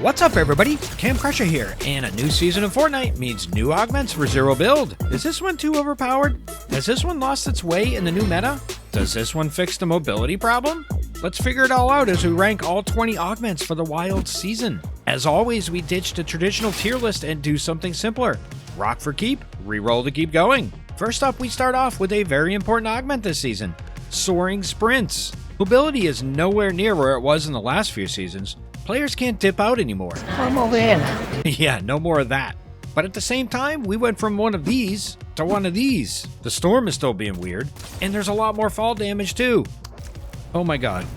What's up everybody, Cam Crusher here, and a new season of Fortnite means new augments for zero build. Is this one too overpowered? Has this one lost its way in the new meta? Does this one fix the mobility problem? Let's figure it all out as we rank all 20 augments for the Wilds season. As always, we ditch the traditional tier list and do something simpler. Rock for keep, reroll to keep going. First up, we start off with a very important augment this season, Soaring Sprints. Mobility is nowhere near where it was in the last few seasons. Players can't dip out anymore. I'm over here. Yeah, no more of that. But at the same time, we went from one of these to one of these. The storm is still being weird, and there's a lot more fall damage too. Oh my god.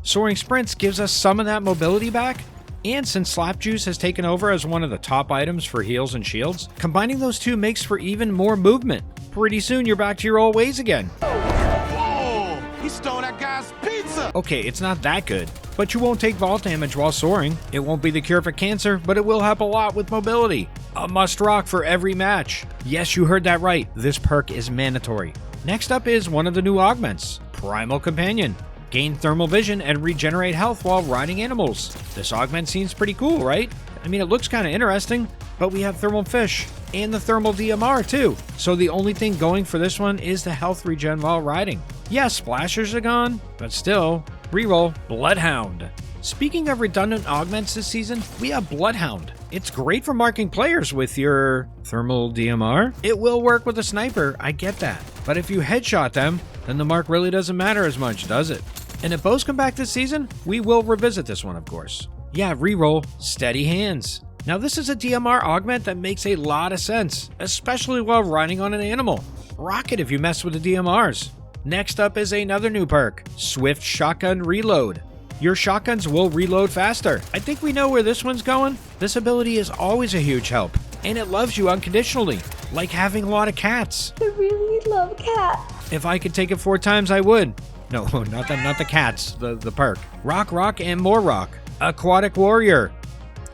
Soaring Sprints gives us some of that mobility back, and since Slap Juice has taken over as one of the top items for heals and shields, combining those two makes for even more movement. Pretty soon you're back to your old ways again. Whoa! He stole that guy's pizza! Okay, it's not that good, but you won't take vault damage while soaring. It won't be the cure for cancer, but it will help a lot with mobility. A must rock for every match. Yes, you heard that right. This perk is mandatory. Next up is one of the new augments, Primal Companion. Gain thermal vision and regenerate health while riding animals. This augment seems pretty cool, right? I mean, it looks kind of interesting, but we have thermal fish and the thermal DMR too. So the only thing going for this one is the health regen while riding. Yeah, splashers are gone, but still, reroll Bloodhound. Speaking of redundant augments this season, we have Bloodhound. It's great for marking players with your thermal DMR. It will work with a sniper, I get that. But if you headshot them, then the mark really doesn't matter as much, does it? And if bows come back this season, we will revisit this one, of course. Yeah, reroll Steady Hands. Now this is a DMR augment that makes a lot of sense, especially while riding on an animal. Rock it if you mess with the DMRs. Next up is another new perk, Swift Shotgun Reload. Your shotguns will reload faster. I think we know where this one's going. This ability is always a huge help, and it loves you unconditionally, like having a lot of cats. I really love cats. If I could take it 4 times, I would. No, not the cats, the perk. Rock, and more rock. Aquatic Warrior.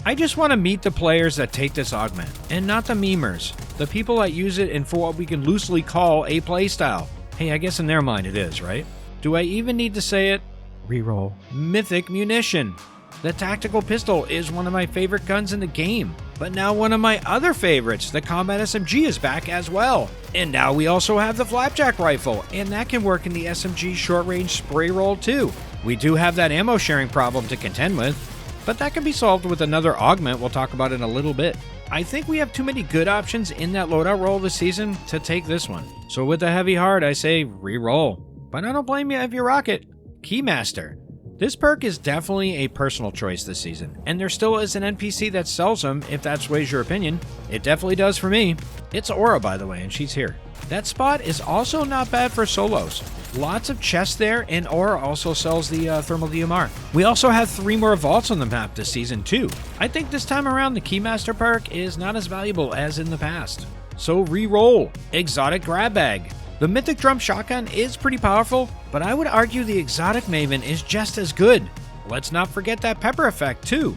I just want to meet the players that take this augment, and not the memers. The people that use it in for what we can loosely call a playstyle. Hey, I guess in their mind it is, right? Do I even need to say it? Reroll Mythic Munition. The tactical pistol is one of my favorite guns in the game, but now one of my other favorites, the combat SMG, is back as well. And now we also have the flapjack rifle, and that can work in the SMG short range spray roll too. We do have that ammo sharing problem to contend with, but that can be solved with another augment we'll talk about in a little bit. I think we have too many good options in that loadout roll this season to take this one. So with a heavy heart, I say reroll. But I don't blame you if you rock it. Keymaster. This perk is definitely a personal choice this season, and there still is an NPC that sells them if that sways your opinion. It definitely does for me. It's Aura, by the way, and she's here. That spot is also not bad for solos. Lots of chests there, and Aura also sells the thermal DMR. We also have 3 more vaults on the map this season too. I think this time around the Keymaster perk is not as valuable as in the past. So reroll Exotic Grab Bag. The Mythic Drum Shotgun is pretty powerful, but I would argue the Exotic Maven is just as good. Let's not forget that pepper effect too.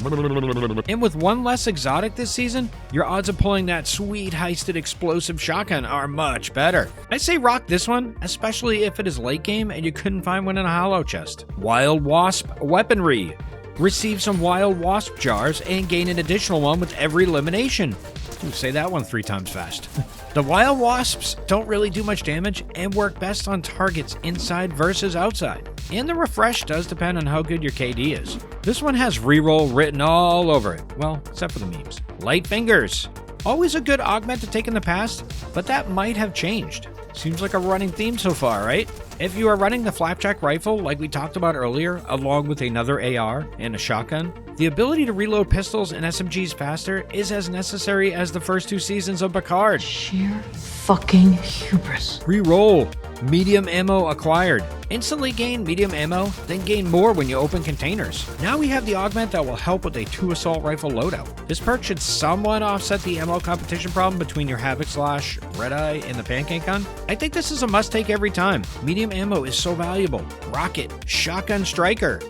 And with one less exotic this season, your odds of pulling that sweet heisted explosive shotgun are much better. I say rock this one, especially if it is late game and you couldn't find one in a hollow chest. Wild Wasp Weaponry. Receive some Wild Wasp jars and gain an additional one with every elimination. Ooh, say that one 3 times fast. The Wild Wasps don't really do much damage and work best on targets inside versus outside. And the refresh does depend on how good your KD is. This one has reroll written all over it. Well, except for the memes. Light Fingers. Always a good augment to take in the past, but that might have changed. Seems like a running theme so far, right? If you are running the flapjack rifle like we talked about earlier, along with another AR and a shotgun, the ability to reload pistols and SMGs faster is as necessary as the first 2 seasons of Picard. Sheer fucking hubris. Reroll Medium Ammo Acquired. Instantly gain medium ammo, then gain more when you open containers. Now we have the augment that will help with a 2 assault rifle loadout. This perk should somewhat offset the ammo competition problem between your Havoc Slash, Red Eye, and the Pancake Gun. I think this is a must take every time. Medium ammo is so valuable. Rocket Shotgun Striker.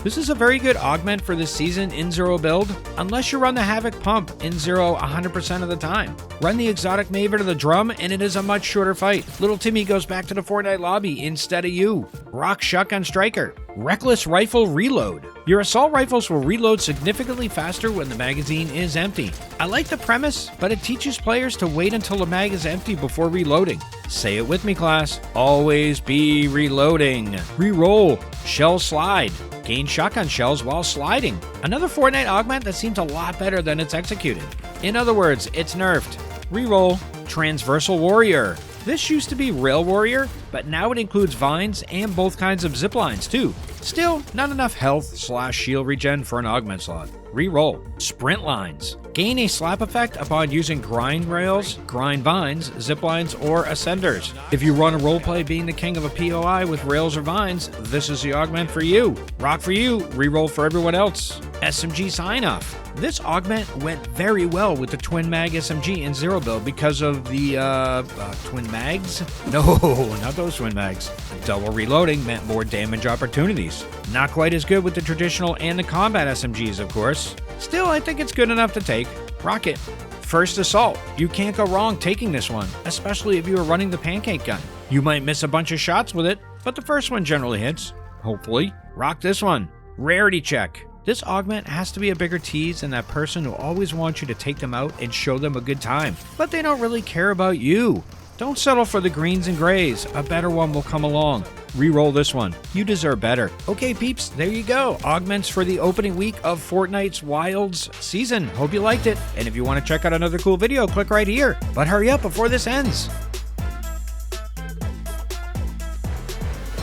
This is a very good augment for this season in Zero build, unless you run the Havoc Pump in Zero 100% of the time. Run the Exotic Maven to the drum and it is a much shorter fight. Little Timmy goes back to the Fortnite lobby instead of you. Rock Shotgun Striker. Reckless Rifle Reload. Your assault rifles will reload significantly faster when the magazine is empty. I like the premise, but it teaches players to wait until the mag is empty before reloading. Say it with me, class. Always be reloading. Reroll. Shell Slide. Gain shotgun shells while sliding. Another Fortnite augment that seems a lot better than it's executed. In other words, it's nerfed. Reroll. Transversal Warrior. This used to be Rail Warrior, but now it includes vines and both kinds of zip lines too. Still, not enough health/shield regen for an augment slot. Reroll. Sprint Lines. Gain a slap effect upon using grind rails, grind vines, zip lines, or ascenders. If you run a roleplay being the king of a POI with rails or vines, this is the augment for you. Rock for you, reroll for everyone else. SMG Sign-Off. This augment went very well with the Twin Mag SMG in Zero build because of the, Twin Mags? No, not those Twin Mags. Double reloading meant more damage opportunities. Not quite as good with the traditional and the combat SMGs, of course. Still, I think it's good enough to take. Rock it. First Assault. You can't go wrong taking this one, especially if you are running the pancake gun. You might miss a bunch of shots with it, but the first one generally hits. Hopefully. Rock this one. Rarity Check. This augment has to be a bigger tease than that person who always wants you to take them out and show them a good time, but they don't really care about you. Don't settle for the greens and grays. A better one will come along. Reroll this one. You deserve better. Okay, peeps, there you go. Augments for the opening week of Fortnite's Wilds season. Hope you liked it. And if you want to check out another cool video, click right here. But hurry up before this ends.